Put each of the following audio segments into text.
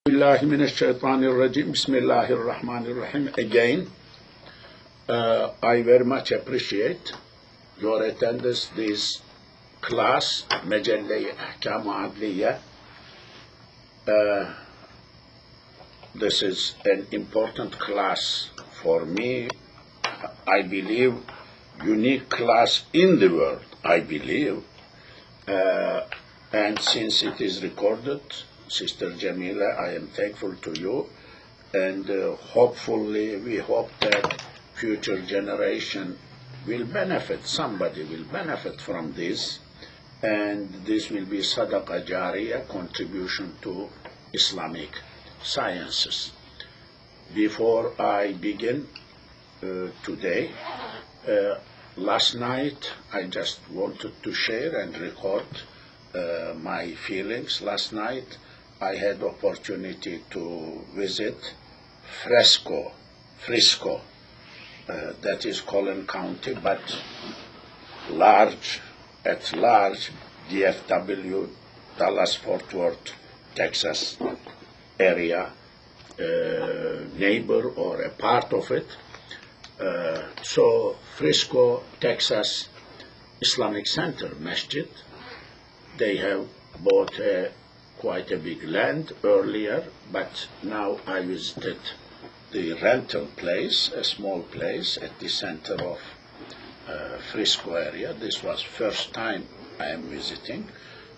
Bismillahirrahmanirrahim. Bismillahirrahmanirrahim. Again, I very much appreciate your attendance this class, mejelle ahkam adliya. This is an important class for me. I believe unique class in the world, I believe. And since it is recorded, Sister Jamila, I am thankful to you, and hopefully we hope that future generation will benefit, somebody will benefit from this, and this will be sadaqah jariyah, contribution to Islamic sciences. Before I begin today, last night I just wanted to share and record my feelings. Last night I had opportunity to visit Frisco, that is Collin County, but at large, DFW, Dallas-Fort Worth, Texas area, neighbor or a part of it. So Frisco, Texas Islamic Center Masjid, they have bought quite a big land earlier, but now I visited the rental place, a small place at the center of Frisco area. This was first time I am visiting.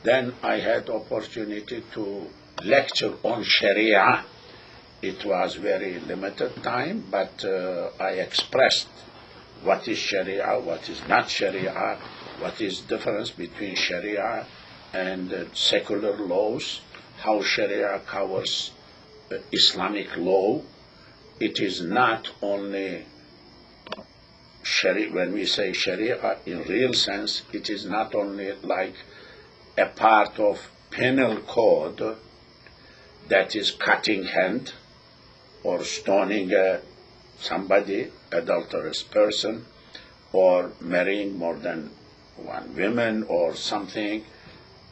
Then I had opportunity to lecture on Sharia. It was very limited time, but I expressed what is Sharia, what is not Sharia, what is difference between Sharia and secular laws, how Sharia covers Islamic law. It is not only Sharia, when we say Sharia in real sense, it is not only like a part of penal code that is cutting hand or stoning somebody, adulterous person, or marrying more than one woman or something.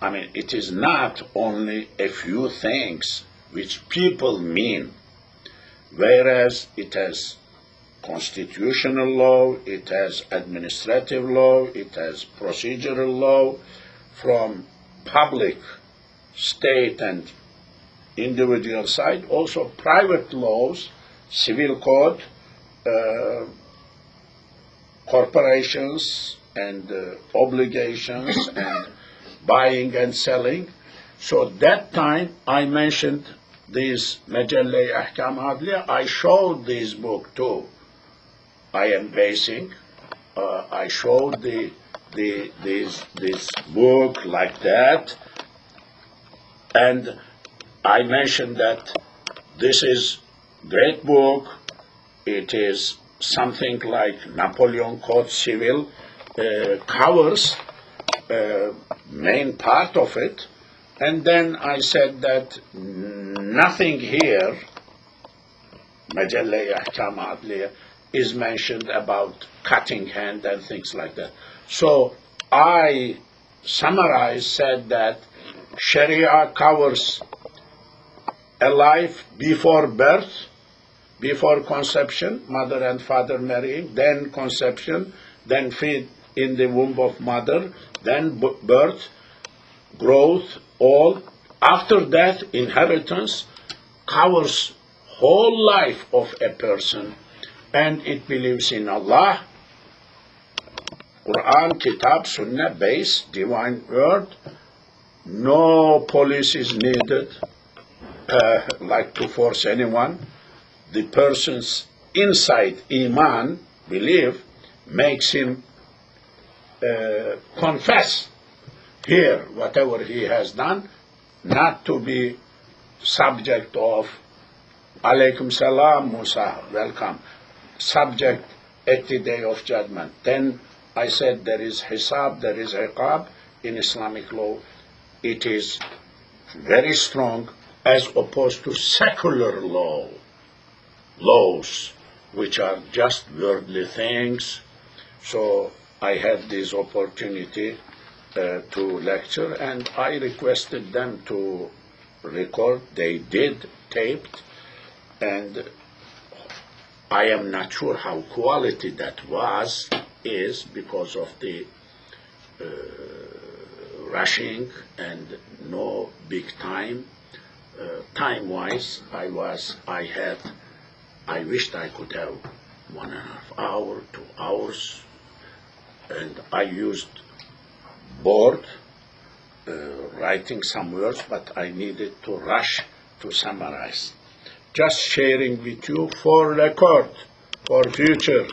I mean, it is not only a few things which people mean, whereas it has constitutional law, it has administrative law, it has procedural law, from public, state, and individual side, also private laws, civil code, corporations and obligations and buying and selling. So that time I mentioned this mejelle ahkam adliya. I showed this book too. I am basing. I showed this book like that, and I mentioned that this is great book. It is something like Napoleon Code Civil, covers main part of it. And then I said that nothing here, mejelle ahkam adliya, is mentioned about cutting hand and things like that. So I summarized, said that Sharia covers a life before birth, before conception, mother and father marrying, then conception, then feed in the womb of mother, then birth, growth, all. After that, inheritance covers whole life of a person, and it believes in Allah, Quran, Kitab, Sunnah, base, divine word. No police is needed, like to force anyone. The person's inside iman, belief, makes him confess here whatever he has done, not to be subject of Alaikum Salam, Musa, welcome, subject at the day of judgment. Then I said there is hisab, there is iqab in Islamic law. It is very strong as opposed to secular laws, which are just worldly things. So I had this opportunity to lecture, and I requested them to record. They did, taped, and I am not sure how quality that is because of the rushing and no big time. Time-wise, I wished I could have 1.5 hours, 2 hours, and I used board, writing some words, but I needed to rush to summarize. Just sharing with you for record, for future,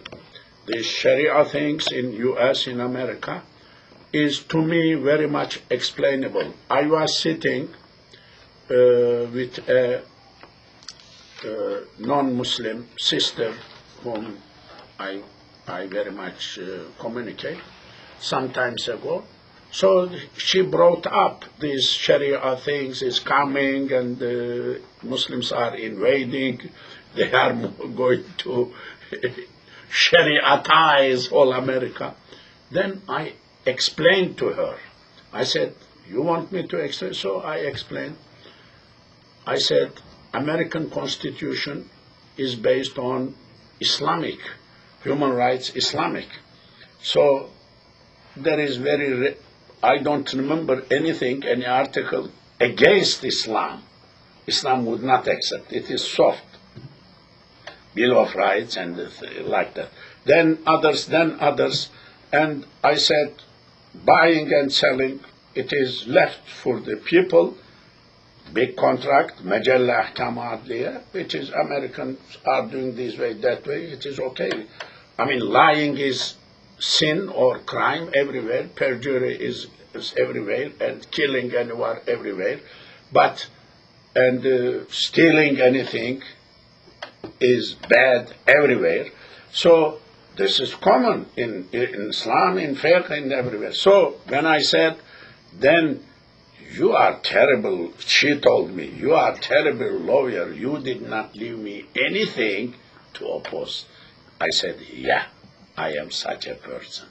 these Sharia things in U.S., in America, is to me very much explainable. I was sitting with a non-Muslim sister whom I very much communicate some times ago. So she brought up these Sharia things is coming and Muslims are invading. They are going to Shariatize all America. Then I explained to her. I said, you want me to explain? So I explained. I said, American Constitution is based on Islamic, human rights Islamic. So there is I don't remember anything, any article against Islam. Islam would not accept. It is soft. Bill of Rights and like that. Then others. And I said, buying and selling, it is left for the people. Big contract, mejelle ahkam adliya, which is Americans are doing this way, that way, it is okay. I mean, lying is sin or crime everywhere, perjury is everywhere, and killing anyone everywhere, and stealing anything is bad everywhere. So this is common in Islam, in fiqh, and everywhere. So when I said, then you are terrible, she told me, you are terrible lawyer, you did not leave me anything to oppose. I said, yeah, I am such a person.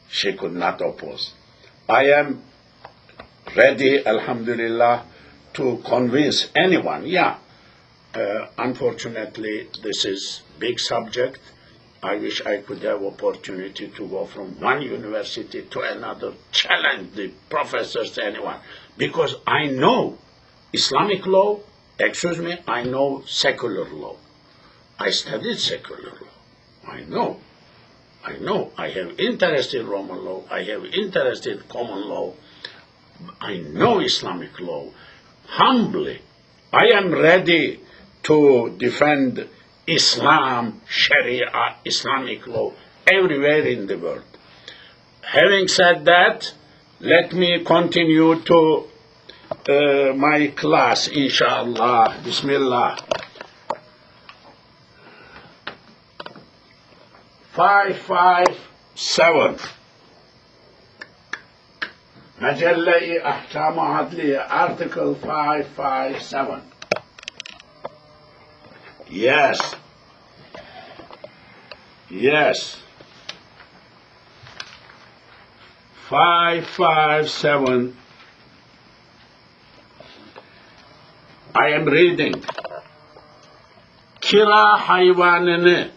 She could not oppose. I am ready, alhamdulillah, to convince anyone. Yeah, unfortunately, this is big subject. I wish I could have opportunity to go from one university to another, challenge the professors, anyone, because I know Islamic law, I know secular law. I studied secular law. I know. I have interest in Roman law. I have interest in common law. I know Islamic law. Humbly, I am ready to defend Islam, Sharia, Islamic law, everywhere in the world. Having said that, let me continue to my class, inshallah. Bismillah. 557. Mejelle-i Ahkam Adliye, Article 557. Yes. 557. I am reading. Kira hayvanını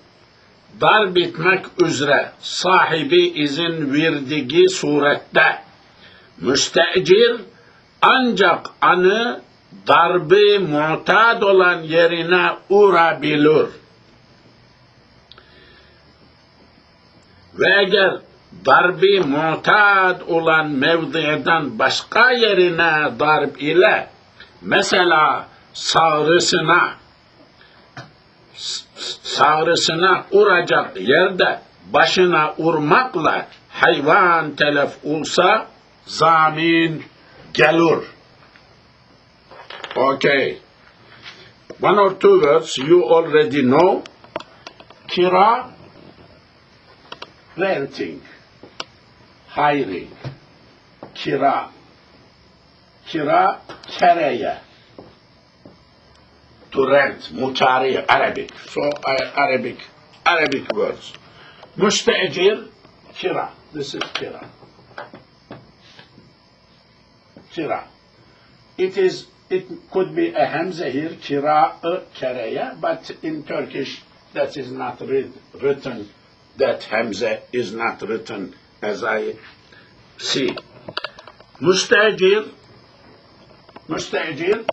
darp etmek üzere sahibi izin verdiği surette müstecir ancak anı darbe muhtad olan yerine uğrabilir. Ve eğer darbe muhtad olan mevdiden başka yerine darp ile, mesela sağrısına vuracak yerde başına vurmakla hayvan telef olsa zamin gelir. Okay. One or two words you already know. Kira, renting, hiring. Kira, kereye. To rent, mutari, Arabic. So Arabic words. Müstecir, kira. This is kira. Kira. It is it could be a hamza here, kira'ı kereye, but in Turkish that is not written. That hamza is not written as I see. Müstecir, müstecir,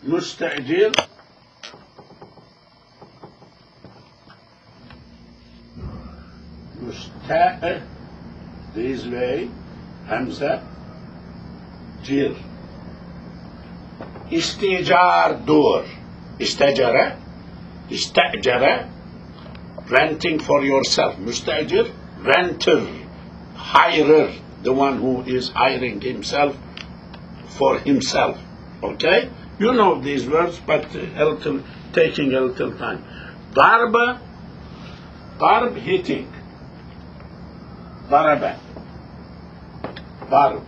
müstecir, müste, this way, hamza, cir. İsticar dur. İstecere, istecere, renting for yourself. Müstecir, renter, hirer, the one who is hiring himself for himself. Okay? You know these words, but taking a little time. Darbe, darb hitting. Darabe. Darb.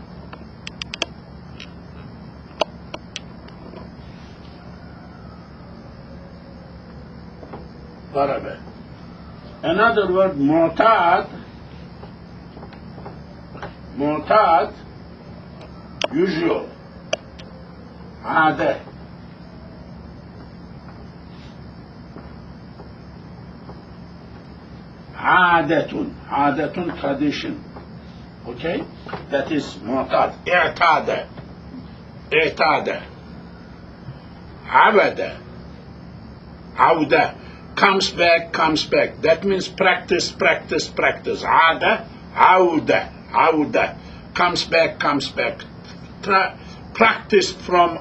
Darabe. Another word, mu'tad. Mu'tad, usual. Ade. Adetun. Adetun, tradition. Okay? That is mu'tad. I'tade. I'tade. Abada. Auda. Comes back, comes back. That means practice, practice, practice. Ada, auda, auda. Comes back, comes back. Practice from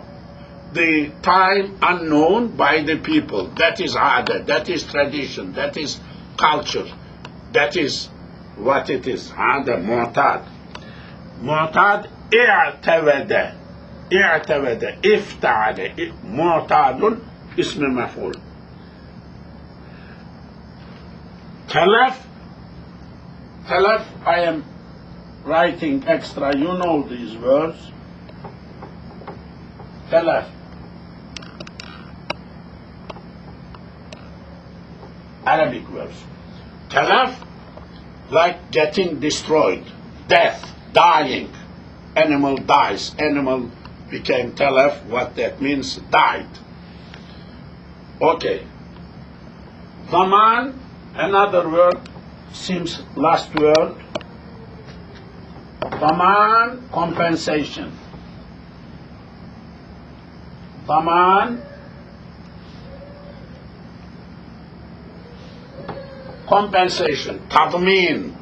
the time unknown by the people. That is ada, that is tradition, that is culture. That is what it is. Ada, mu'tad. Mu'tad, i'tavada. I'tavada, ifta'ada. Mu'tadun, ism maf'ul. Talaf, talaf, I am writing extra, you know these words. Talaf. Arabic words. Talaf, like getting destroyed, death, dying. Animal dies, animal became talaf, what that means, died. Okay. Zaman, another word, seems last word. Daman, compensation. Daman, compensation. Tadmin,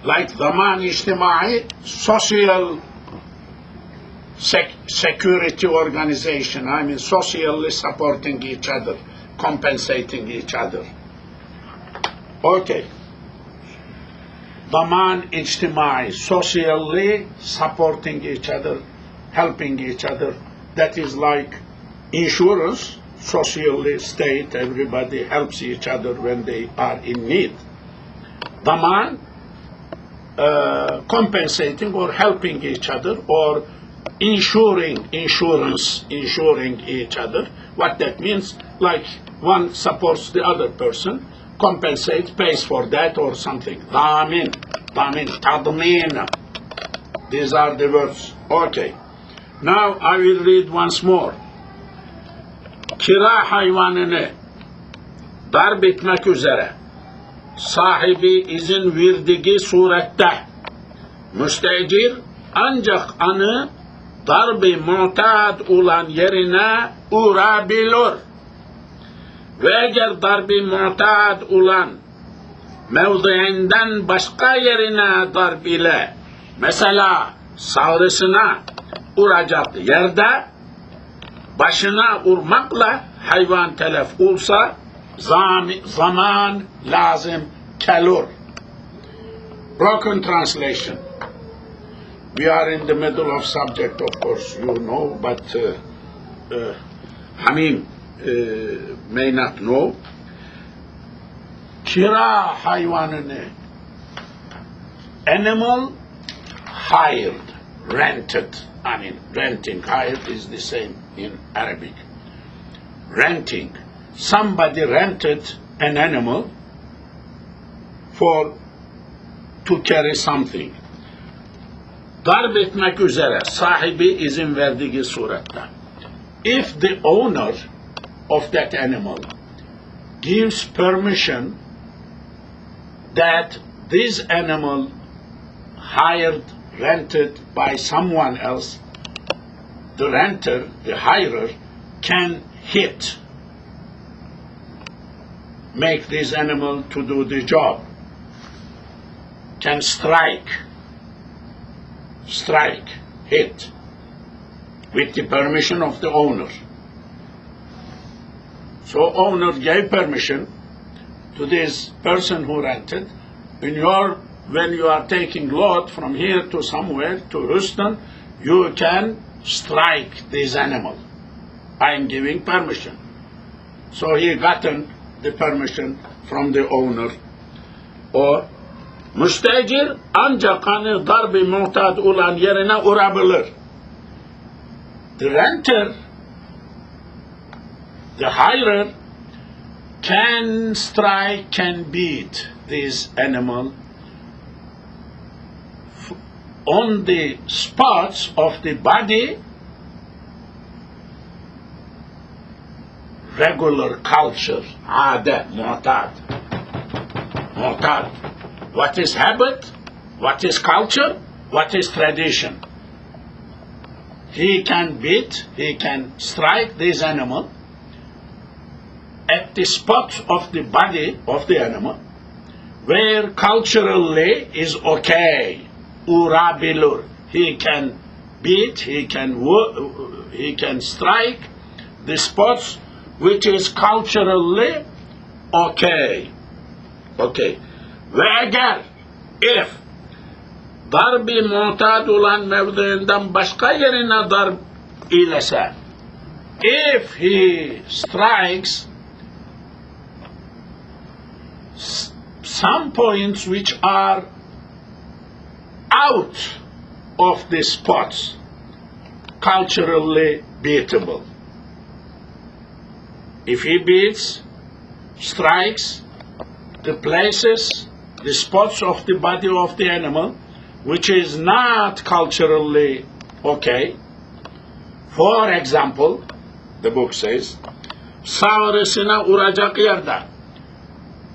like daman ijtimai, social security organization. I mean, socially supporting each other, compensating each other. Okay. Daman ijtimai, socially supporting each other, helping each other. That is like insurance, socially state, everybody helps each other when they are in need. Daman, compensating or helping each other, or insuring each other. What that means, like one supports the other person, compensates, pays for that or something. Damin, tadmin. These are the words. Okay. Now I will read once more. Kira hayvanını darp etmek üzere sahibi izin verdiği surette müstecir ancak anı darb-ı mu'tad olan yerine uğrabilir. Ve eğer darb-ı mu'tad olan mevdiinden başka yerine darb ile, mesela sağrısına vuracak yerde başına vurmakla hayvan telef olsa zaman lazım kelur. Broken translation. We are in the middle of subject, of course, you know, but Hamim may not know. Kira hayvanını, animal hired, rented. I mean, renting, hired is the same in Arabic. Renting. Somebody rented an animal for to carry something. Darp etmek üzere sahibi izin verdiği surette. If the owner of that animal gives permission that this animal hired, rented by someone else, the renter, the hirer, can hit, make this animal to do the job, can strike, hit, with the permission of the owner. So owner gave permission to this person who rented. When you are taking load from here to somewhere, to Houston, you can strike this animal. I am giving permission. So he gotten the permission from the owner. Or müstecir ancak hani darbi muhtat olan yerine uğrabilir. The renter, the hirer, can strike, can beat this animal on the spots of the body, regular culture, adet, mu'tad. What is habit? What is culture? What is tradition? He can beat, he can strike this animal at the spot of the body of the animal where culturally is okay. Urabilur. He can beat, he can strike the spots which is culturally okay. Okay. Ve eğer if darbi muhtad olan mevdiinden başka yerine darb ilese, if he strikes some points which are out of the spots culturally beatable. If he beats, strikes the places, the spots of the body of the animal which is not culturally okay. For example, the book says, sağrısına vuracak yerde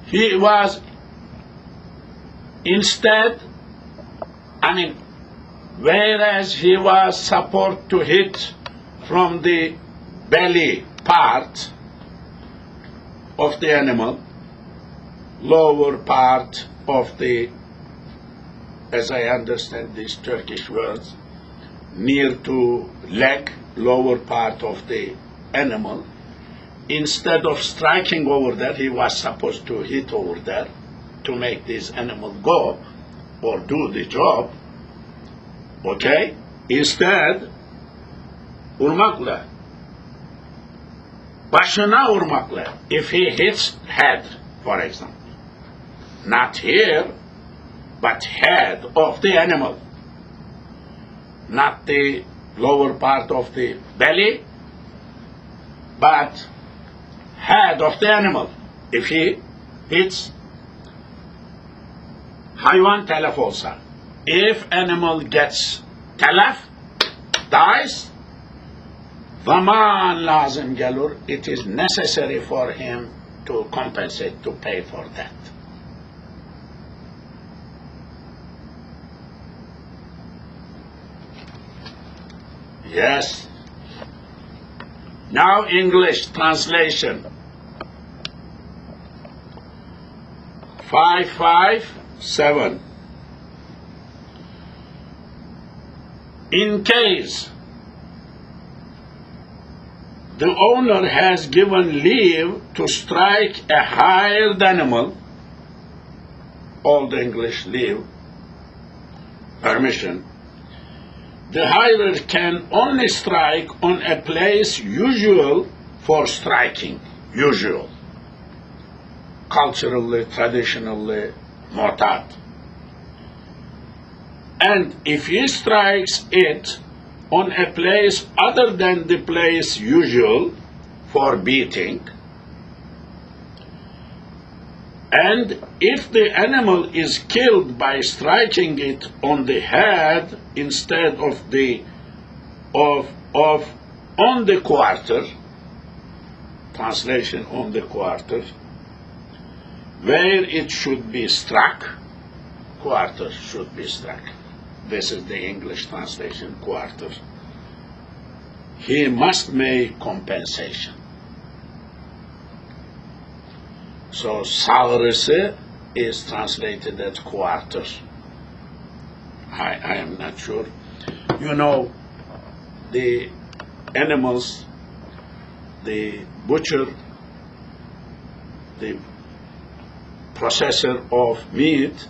he was instead, whereas he was supposed to hit from the belly part of the animal, lower part of the, as I understand these Turkish words, near to leg, lower part of the animal, instead of striking over there, he was supposed to hit over there to make this animal go or do the job. Okay? Instead, vurmakla, başına vurmakla, if he hits head, for example, not here, but head of the animal, not the lower part of the belly, but head of the animal. If he hits hayvan telef olsa, if animal gets telef, dies, zaman lazım gelir, it is necessary for him to compensate, to pay for that. Yes. Now English translation. 557. In case the owner has given leave to strike a hired animal, Old English leave, permission, the hirer can only strike on a place usual for striking, usual, culturally, traditionally, mu'tad. And if he strikes it on a place other than the place usual for beating, And if the animal is killed by striking it on the head instead of on the quarter, translation on the quarter, where it should be struck, quarter should be struck. This is the English translation, quarter. He must make compensation. So salrısı is translated as quarter. I am not sure. You know, the animals, the butcher, the processor of meat,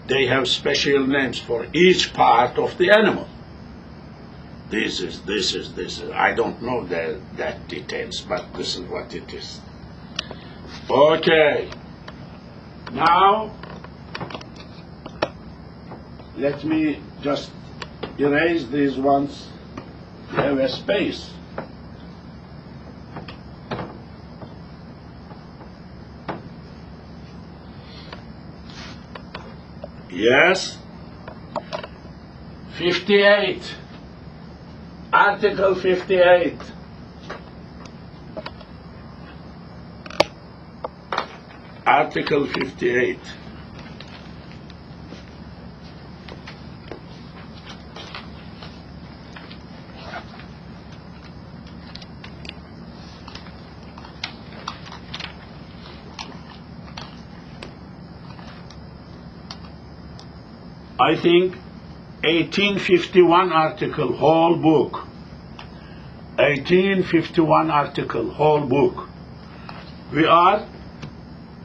they have special names for each part of the animal. This is. I don't know that details, but this is what it is. Okay. Now, let me just erase these ones to have a space. Yes. 58. Article 58. Article 58. I think 1851 article, whole book. 1851 article, whole book. We are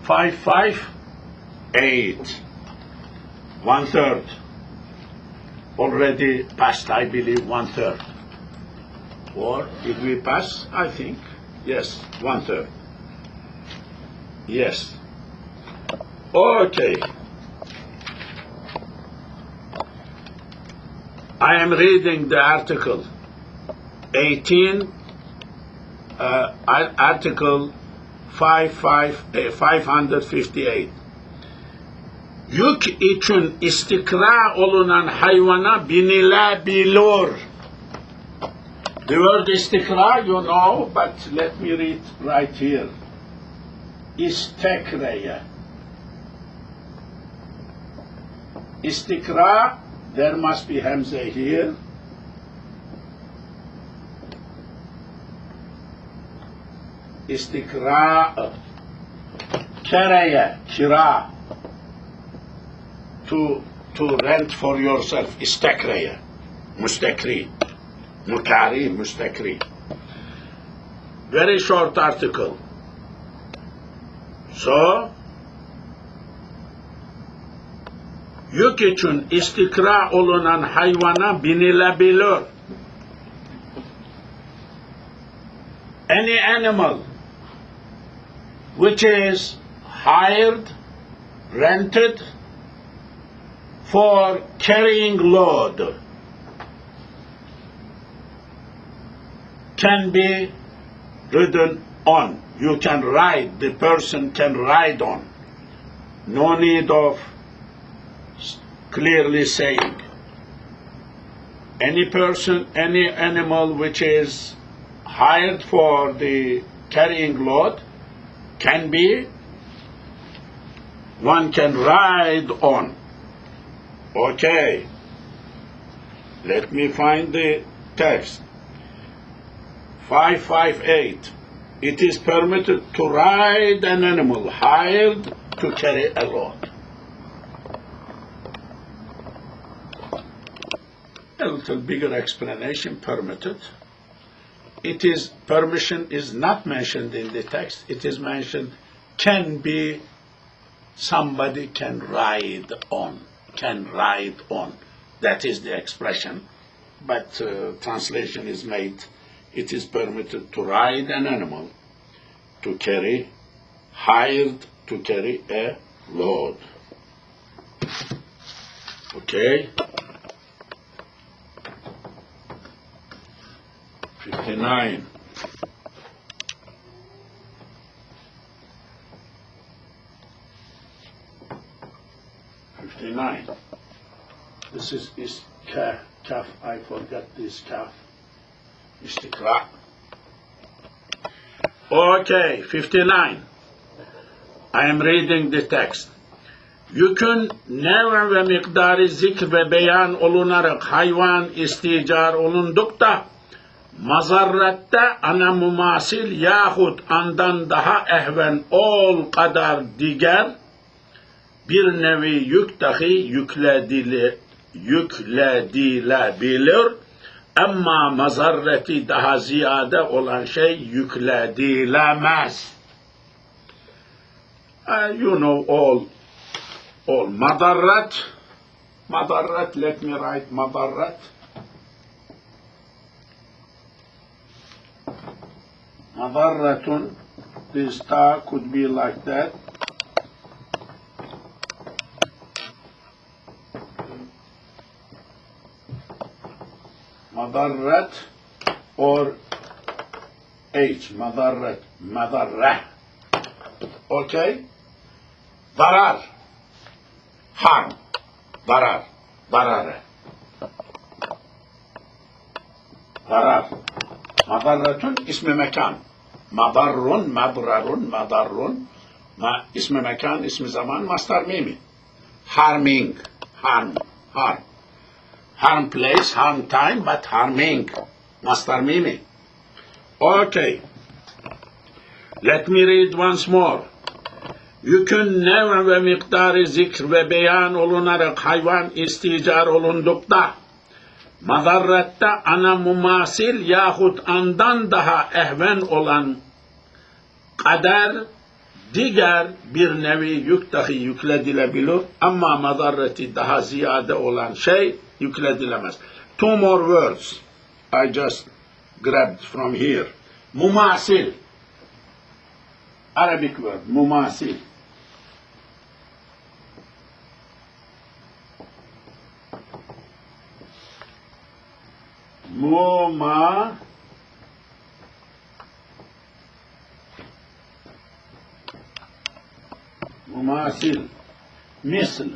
558, 1/3. Already passed, I believe, 1/3. Or did we pass? I think. Yes, 1/3. Yes. Okay. I am reading the article. 558. Yük için istikra olunan hayvana binilebilir. The word istikra, you know, but let me read right here. İstekreye. Istikra, there must be hamza here. İstikra, kereye, kira, to rent for yourself, istekreye, mustekri, mukari, mustekri. Very short article. So, yük için istikra olunan hayvana binilebilir. Any animal which is hired, rented for carrying load can be ridden on. You can ride, the person can ride on. No need of clearly saying. Any person, any animal which is hired for the carrying load one can ride on. Okay. Let me find the text. 558. It is permitted to ride an animal hired to carry a load. A little bigger explanation, permitted. It is, permission is not mentioned in the text. It is mentioned can be, somebody can ride on. That is the expression. But translation is made, it is permitted to ride an animal, to carry, hired to carry a load. Okay? 59. 59. This is kaf. I forgot this kaf. İstikra. Okay, 59. I am reading the text. Yükün nev ve miktarı zikr ve beyan olunarak hayvan isticar olundukta mazarrette ana mumasil yahut andan daha ehven ol kadar diğer bir nevi yük dahi yükledilebilir ama mazarreti daha ziyade olan şey yükledilemez. You know all madarrat, let me write madarrat. Madarratun, this ta could be like that. Madarrat or H, madarrah. Okay? Darar, harm, darar. Madarratun ismi mekan. Madarrun, madarrun. İsmi mekan, ismi zaman, mastar mimi. Harming, harm. Harm place, harm time, but harming. Mastar mimi. Okay. Let me read once more. Yükün nev ve miktarı zikr ve beyan olunarak hayvan isticar olundukta mazarrette ana mumasil yahut andan daha ehven olan kader diğer bir nevi yük dahi yükledilebilir ama mazarreti daha ziyade olan şey yükledilemez. Two more words I just grabbed from here. Mumasil, Arabic word, mumasil. Mumasil, misl,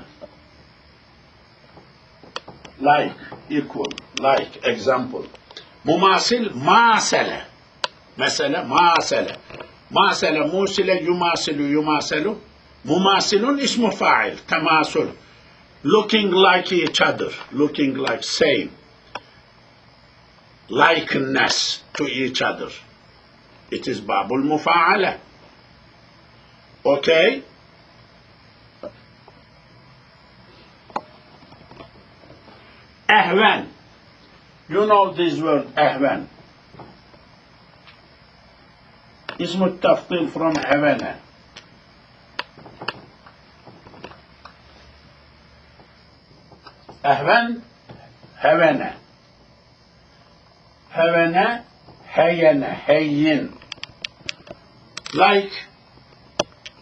like, equal, like, example. Mumasil, masele. Mesela, masele, musile, yumaselu. Mumasilun ismu fa'il, temasul. Looking like each other, looking like same. Likeness to each other. It is babul mufa'ala. Okay? Ehven. You know this word, ehven. اسم التفضيل from هevene. Ehven, hevene. Hevene, heyene, heyin. Like,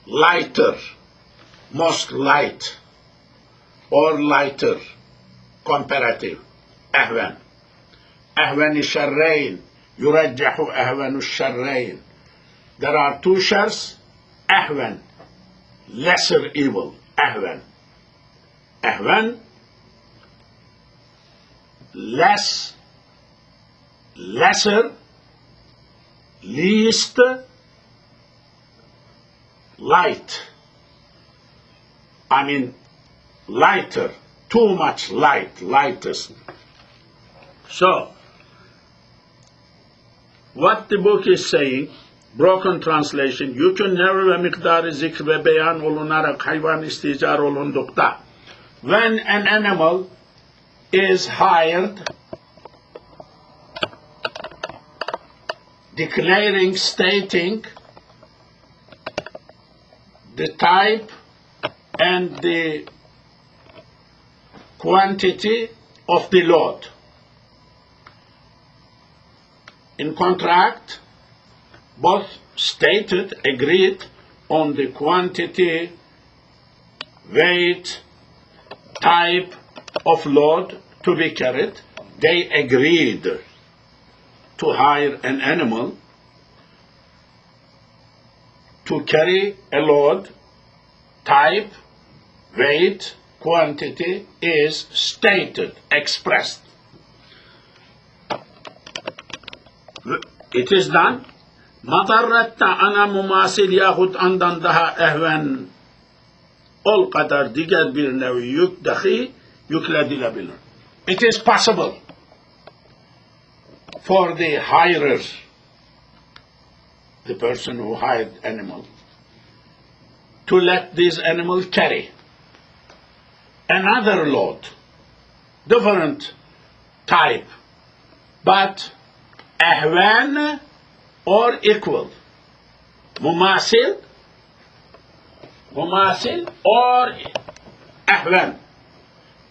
lighter, most light, or lighter, comparative. Ehven. Ehven الشرين يرجح أهون الشرين. There are two shars, ahwan, lesser evil, ahwan. Ahwan, lesser, least, light. I mean, lighter, too much light, lightest. So, what the book is saying, broken translation, yükün nev ve miktarı zikr ve beyan olunarak hayvan isticar olundukta. When an animal is hired, declaring, stating the type and the quantity of the load. In contract, both stated, agreed on the quantity, weight, type of load to be carried. They agreed to hire an animal to carry a load, type, weight, quantity is stated, expressed. It is done. Madarratta ana mumasil yahut andan daha ehven ol kadar diğer bir nevi yük dahi yükledilebilir. It is possible for the hirer, the person who hired animal, to let this animal carry another load, different type, but ahwan or equal. Mumasil or ahwan.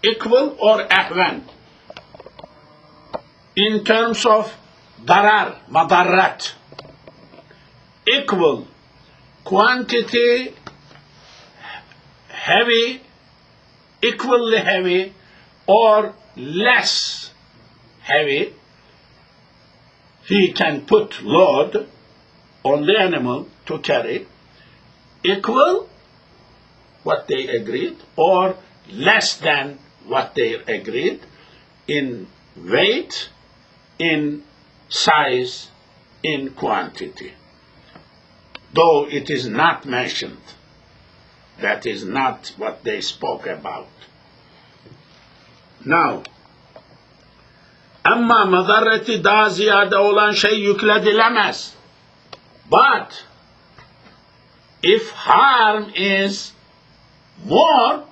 Equal or ahwan. In terms of darar, madarrat. Equal quantity, heavy, equally heavy, or less heavy, he can put load on the animal to carry, equal what they agreed, or less than what they agreed in weight, in size, in quantity. Though it is not mentioned. That is not what they spoke about. Now, amma madarreti daha ziyade olan şey yükledilemez. But if harm is more,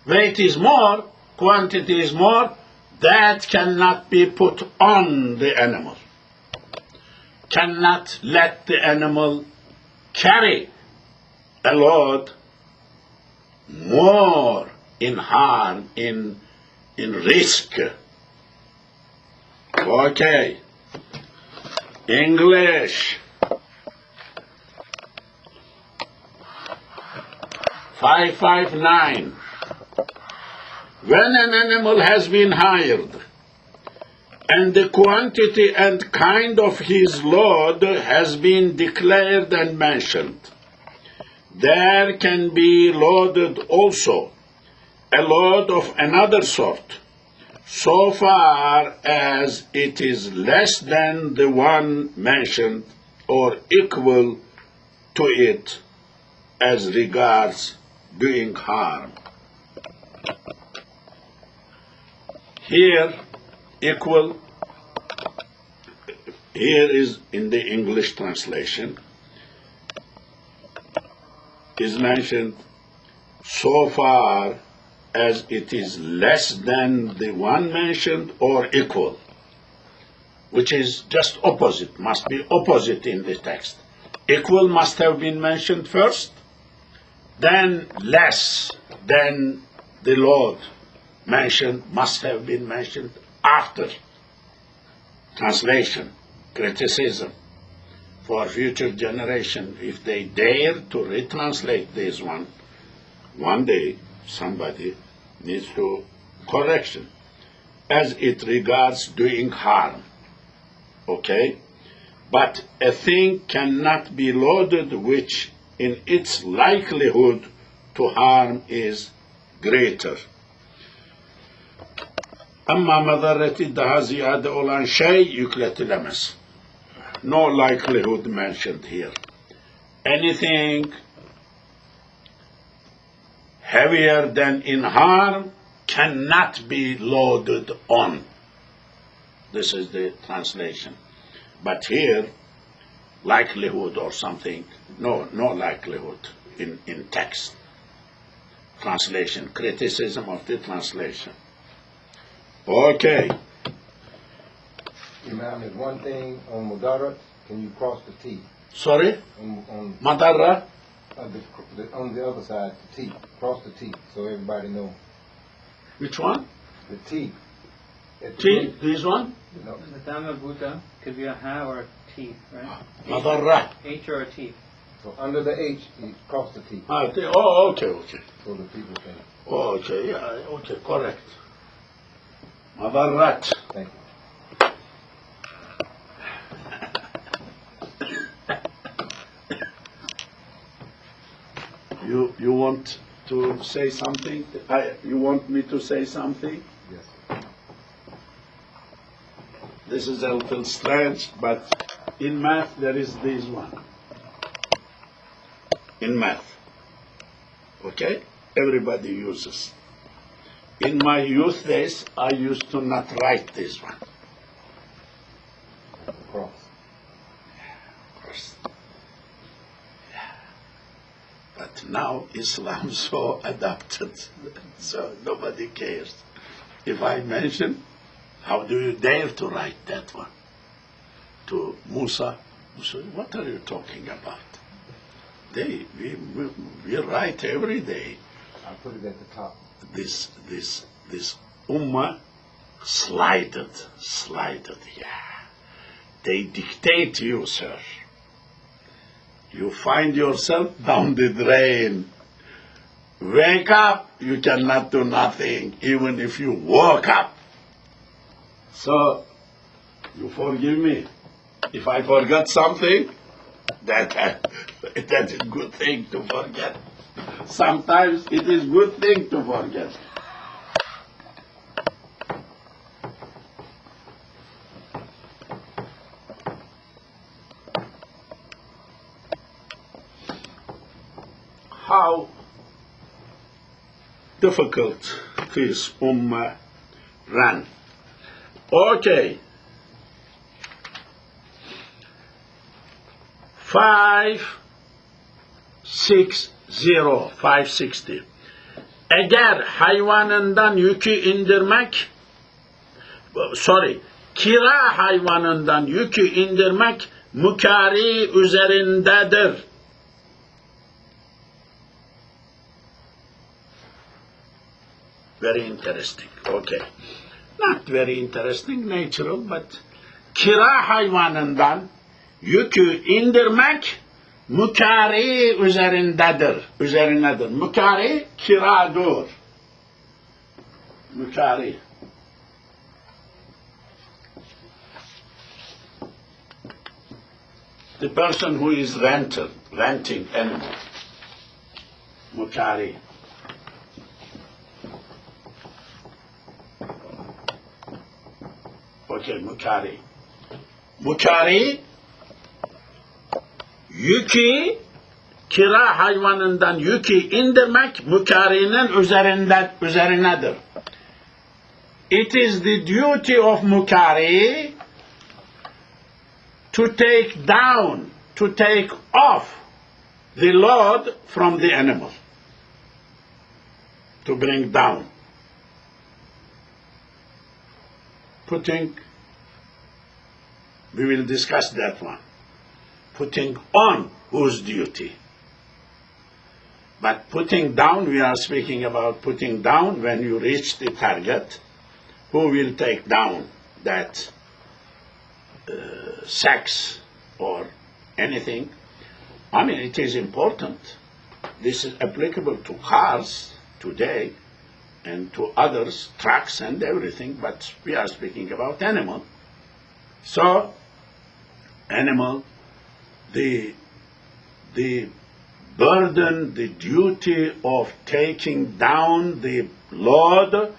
weight is more, quantity is more, that cannot be put on the animal. Cannot let the animal carry a load more in harm, in risk. Okay. English. 559. When an animal has been hired, and the quantity and kind of his load has been declared and mentioned, there can be loaded also a load of another sort, so far as it is less than the one mentioned or equal to it as regards doing harm. Here, equal, here is in the English translation, is mentioned so far as it is less than the one mentioned or equal, which is just opposite, must be opposite in the text. Equal must have been mentioned first, then less than the load mentioned must have been mentioned after. Translation, criticism for future generation, if they dare to retranslate this one day somebody needs to correction as it regards doing harm. Okay? But a thing cannot be loaded which in its likelihood to harm is greater. Ama madarreti daha ziyade olan şey yükletilemez. No likelihood mentioned here. Anything heavier than in harm cannot be loaded on. This is the translation. But here, likelihood or something, no likelihood in text. Translation, criticism of the translation. Okay. Imam, there's one thing on Mudarat, can you cross the T? Sorry? On Madarra? On the other side, the T. Cross the T, so everybody knows. Which one? The T. T? This one? No. The Dhamma Buddha could be a ha or a T, right? Madarra. H or a T. So under the H, you cross the T. Oh, okay. So the people can. Oh, okay, yeah, okay, correct. Madarrat. Thank you. You want to say something? You want me to say something? Yes. This is a little strange, but in math there is this one. In math. Okay? Everybody uses. In my youth days, I used to not write this one. Cross. But now Islam so adopted, so nobody cares. If I mention, how do you dare to write that one? To Musa, what are you talking about? We write every day. I put it at the top. This ummah slided, yeah. They dictate you, sir. You find yourself down the drain. Wake up, you cannot do nothing, even if you woke up. So, you forgive me. If I forgot something, that's a good thing to forget. Sometimes it is good thing to forget. How difficult this ummah ran. Okay. 560. Eğer hayvanından yükü indirmek, kira hayvanından yükü indirmek mükari üzerindedir. Very interesting. Okay. Not very interesting, natural, but kira hayvanından yükü indirmek mükari üzerinedir. Mükari kiradır. Mükari. The person who is renting animal. Mükari. Okay, mükari. Mükari yükü kira hayvanından yükü indirmek mükarinin üzerinedir. It is the duty of mukari to take off the load from the animal. To bring down. We will discuss that one. Putting on whose duty. But putting down, we are speaking about putting down when you reach the target. Who will take down that sex or anything? I mean, it is important. This is applicable to cars today and to others, trucks and everything, but we are speaking about animal. So, animal, the burden, the duty of taking down the load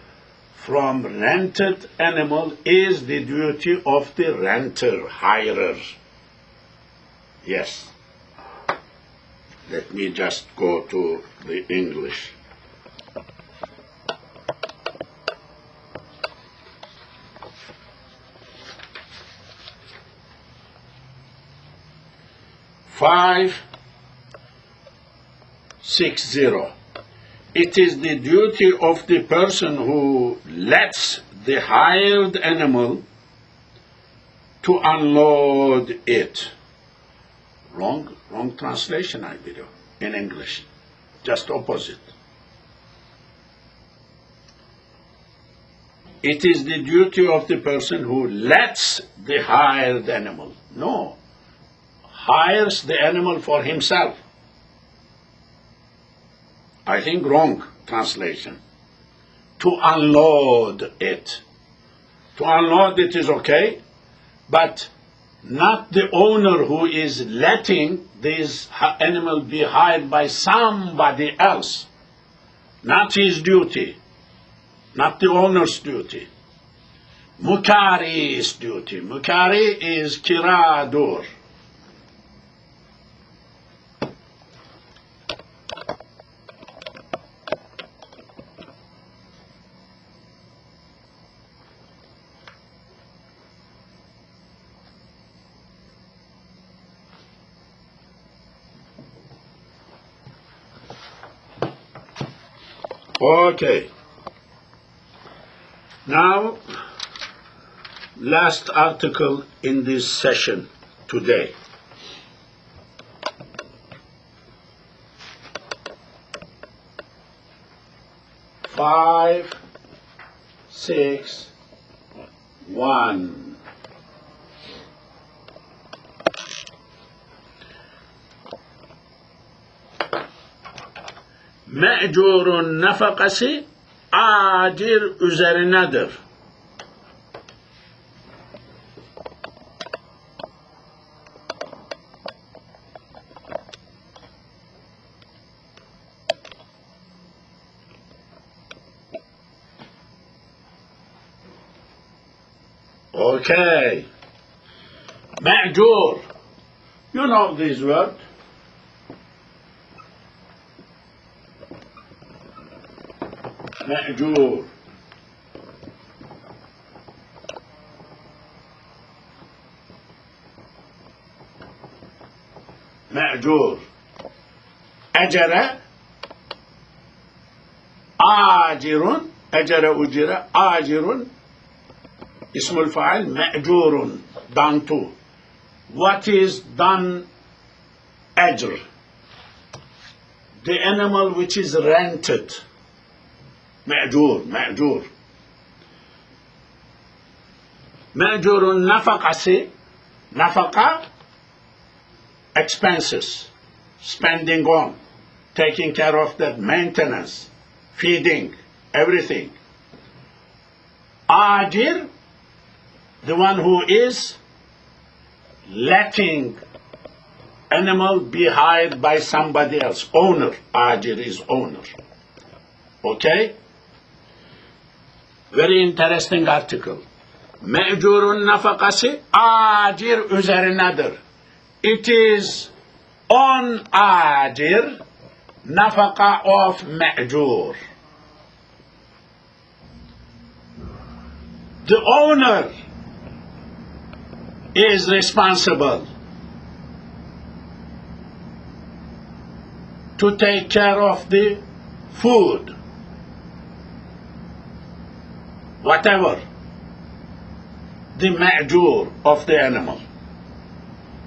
from rented animal is the duty of the renter, hirer. Yes. Let me just go to the English. Five, 6-0. It is the duty of the person who lets the hired animal to unload it. Wrong translation, I believe, in English. Just opposite. It is the duty of the person who lets the hired animal. No. Hires the animal for himself. I think wrong translation. To unload it. To unload it is okay, but not the owner who is letting this animal be hired by somebody else. Not his duty, not the owner's duty. Mukari's duty. Mukari is kiradur. Okay. Now, last article in this session today. Five, 6, 1. Me'curun nafakası acir üzerinedir. Okay. Me'cur. You know this word. Me'cur. Me'cur. Ecere. Acirun. Ecere ucire. Acirun. İsmul fail me'curun. Done to. What is done ajr? The animal which is rented. Me'cur, me'cur. Me'curun nafakası, nafaka, expenses, spending on, taking care of that, maintenance, feeding, everything. Ajir, the one who is letting animal be hired by somebody else. Owner, ajir is owner. Okay? Very interesting article. Me'curun nafakası acir üzerinedir. It is on acir nafaka of me'cur. The owner is responsible to take care of the food, whatever, the me'jur of the animal.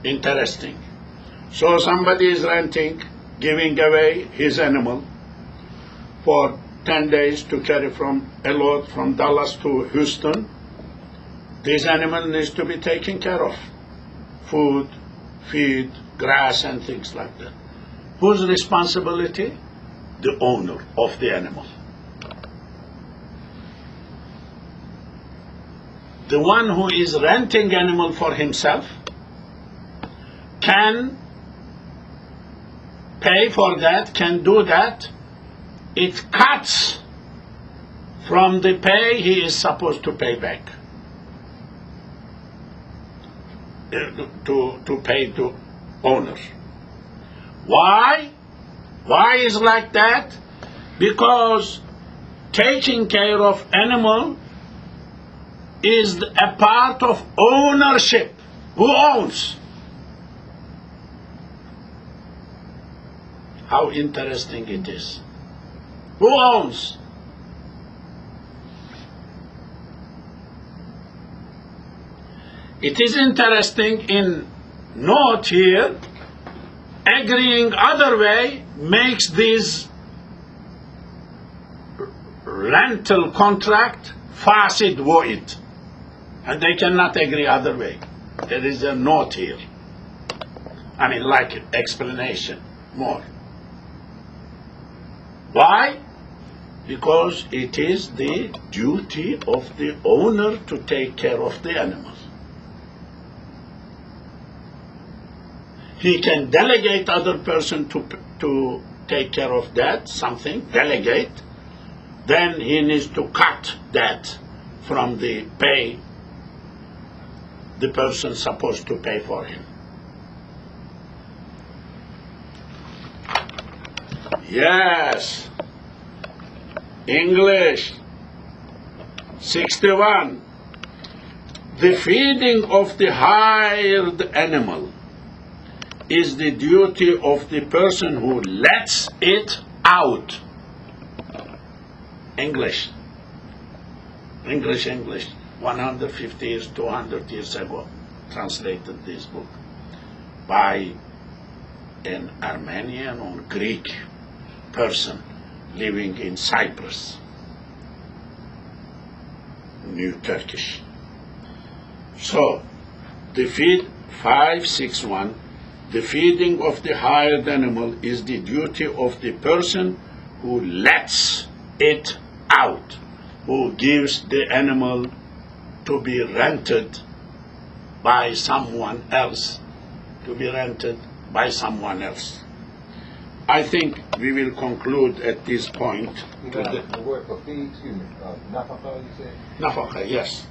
Interesting. So somebody is renting, giving away his animal for 10 days to carry from a load from Dallas to Houston. This animal needs to be taken care of. Food, feed, grass, and things like that. Whose responsibility? The owner of the animal. The one who is renting animal for himself can pay for that, can do that. It cuts from the pay he is supposed to pay back. To pay to owner. Why? Why is like that? Because taking care of animal is a part of ownership. Who owns? How interesting it is. Who owns? It is interesting in note here, agreeing other way makes this rental contract fasid void. And they cannot agree other way. There is a note here. I mean, like explanation, more. Why? Because it is the duty of the owner to take care of the animal. He can delegate other person to take care of that, something, delegate. Then he needs to cut that from the pay the person supposed to pay for him. Yes. English. 61. The feeding of the hired animal is the duty of the person who lets it out. English. English. 150 years, 200 years ago, translated this book by an Armenian or Greek person living in Cyprus, New Turkish. So, the 561, the feeding of the hired animal is the duty of the person who lets it out, who gives the animal to be rented by someone else, I think we will conclude at this point. You know, the word for feed, excuse me, nafaka, you said? Nafaka, yes.